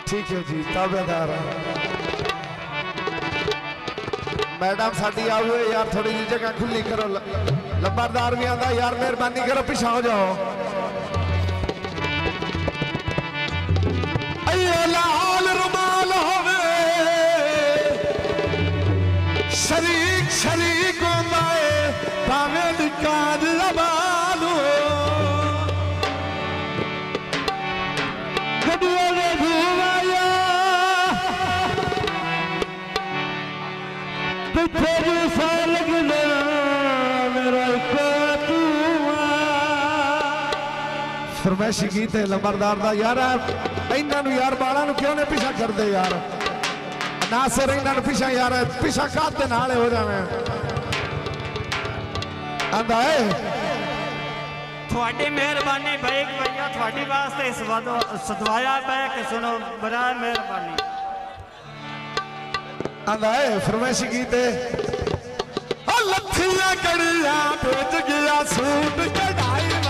ठीक है जी ताबेदार मैडम साडी आओ यार थोड़ी जी जगह खुली करो लंबरदार भी आंदा यार मेहरबानी करो पिछा हो जाओ लाल रुमाल होवे शरीक शरीक होंदा है भावें निकाज जबान हो गड्डियों ने घुमाया किथे भी सा लगना मेरा तू फरमाइशी गीत है लंबरदार दा यार इन्हों यार बालों क्यों ने पिछा कर दे यार ना सिर इन्हों पिछा यार पिछा काते नाल हो जावे आंदा है थोड़ी मेहरबानी भाई भैया थोड़ी वास्ते सदवाया पै कि सुनो बड़ा मेहरबानी आंदा है फरमाइशी गीत है लथिया कड़िया बेच गया सूट कढ़ाई